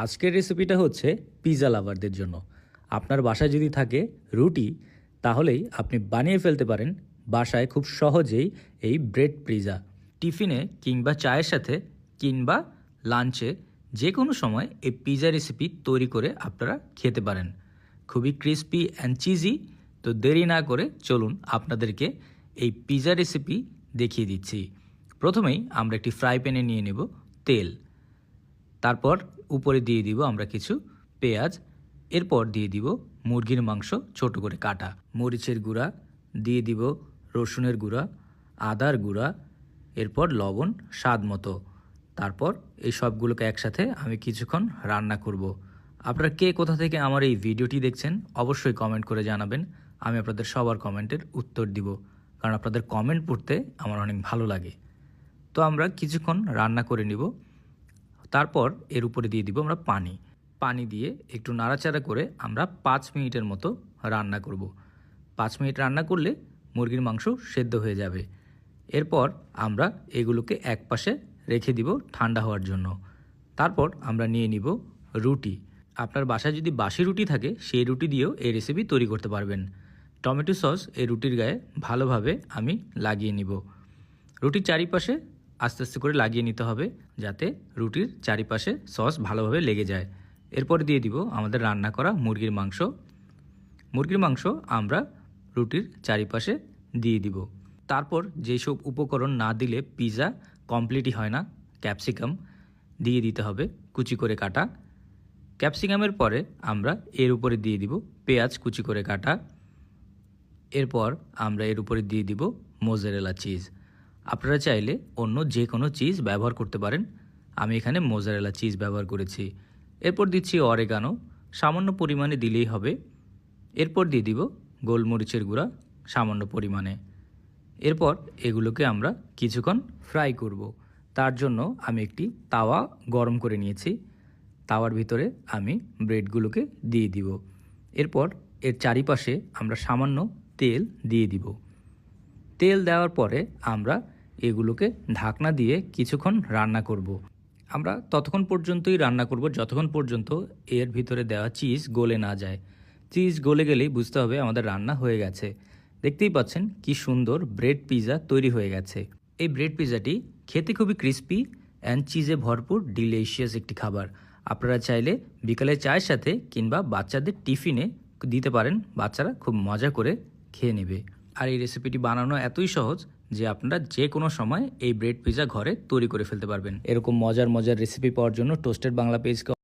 আজকের রেসিপিটা হচ্ছে পিৎজা লাভারদের জন্য। আপনার বাসায় যদি থাকে রুটি, তাহলেই আপনি বানিয়ে ফেলতে পারেন বাসায় খুব সহজেই এই ব্রেড পিৎজা। টিফিনে কিংবা চায়ের সাথে কিংবা লাঞ্চে যে কোনো সময় এই পিৎজা রেসিপি তৈরি করে আপনারা খেতে পারেন। খুবই ক্রিস্পি অ্যান্ড চিজি। তো দেরি না করে চলুন আপনাদেরকে এই পিৎজা রেসিপি দেখিয়ে দিচ্ছি। প্রথমেই আমরা একটি ফ্রাই প্যানে নিয়ে নেব তেল। তারপর উপরে দিয়ে দিব আমরা কিছু পেঁয়াজ। এরপর দিয়ে দিব মুরগির মাংস ছোট করে কাটা, মরিচের গুঁড়া দিয়ে দিব, রসুনের গুঁড়া, আদার গুঁড়া, এরপর লবণ স্বাদ মতো। তারপর এই সবগুলোকে একসাথে আমি কিছুক্ষণ রান্না করব। আপনারা কে কোথা থেকে আমার এই ভিডিওটি দেখছেন অবশ্যই কমেন্ট করে জানাবেন। আমি আপনাদের সবার কমেন্টের উত্তর দিব, কারণ আপনাদের কমেন্ট পড়তে আমার অনেক ভালো লাগে। তো আমরা কিছুক্ষণ রান্না করে নিব। তারপর এর উপরে দিয়ে দিব আমরা পানি দিয়ে একটু নাড়াচাড়া করে আমরা 5 মিনিটের মতো রান্না করব। 5 মিনিট রান্না করলে মুরগির মাংস সেদ্ধ হয়ে যাবে। এরপর আমরা এগুলোকে এক পাশে রেখে দিব ঠান্ডা হওয়ার জন্য। তারপর আমরা নিয়ে নিব রুটি। আপনার বাসায় যদি বাসি রুটি থাকে সেই রুটি দিয়েও এই রেসিপি তৈরি করতে পারবেন। টমেটো সস এই রুটির গায়ে ভালোভাবে আমি লাগিয়ে নিব। রুটির চারিপাশে আস্তে আস্তে করে লাগিয়ে নিতে হবে, যাতে রুটির চারিপাশে সস ভালোভাবে লেগে যায়। এরপর দিয়ে দিব আমাদের রান্না করা মুরগির মাংস আমরা রুটির চারিপাশে দিয়ে দিব। তারপর যেসব উপকরণ না দিলে পিৎজা কমপ্লিটই হয় না, ক্যাপসিকাম দিয়ে দিতে হবে কুচি করে কাটা। ক্যাপসিকামের পরে আমরা এর উপরে দিয়ে দিব পেঁয়াজ কুচি করে কাটা। এরপর আমরা এর উপরে দিয়ে দিব মোজারেলা চিজ। আপনারা চাইলে অন্য যে কোনো চিজ ব্যবহার করতে পারেন, আমি এখানে মোজারেলা চিজ ব্যবহার করেছি। এরপর দিচ্ছি অরেগানো, সামান্য পরিমাণে দিলেই হবে। এরপর দিয়ে দিব গোলমরিচের গুঁড়া সামান্য পরিমাণে। এরপর এগুলোকে আমরা কিছুক্ষণ ফ্রাই করব। তার জন্য আমি একটি তাওয়া গরম করে নিয়েছি। তাওয়ার ভিতরে আমি ব্রেডগুলোকে দিয়ে দিব। এরপর এর চারিপাশে আমরা সামান্য তেল দিয়ে দিব। তেল দেওয়ার পরে আমরা এগুলোকে ঢাকনা দিয়ে কিছুক্ষণ রান্না করব। আমরা ততক্ষণ পর্যন্তই রান্না করব যতক্ষণ পর্যন্ত এর ভিতরে দেওয়া চিজ গলে না যায়। চিজ গলে গেলেই বুঝতে হবে আমাদের রান্না হয়ে গেছে। দেখতেই পাচ্ছেন কি সুন্দর ব্রেড পিৎজা তৈরি হয়ে গেছে। এই ব্রেড পিৎজাটি খেতে খুবই ক্রিস্পি অ্যান্ড চিজে ভরপুর ডিলিশিয়াস একটি খাবার। আপনারা চাইলে বিকালে চায়ের সাথে কিংবা বাচ্চাদের টিফিনে দিতে পারেন, বাচ্চারা খুব মজা করে খেয়ে নেবে। আর এই রেসিপিটি বানানো এতই সহজ যে আপনারা যে কোনো সময় এই ব্রেড পিৎজা ঘরে তৈরি করে ফেলতে পারবেন। এরকম মজার রেসিপি পাওয়ার জন্য টোস্টেড বাংলা পেজকে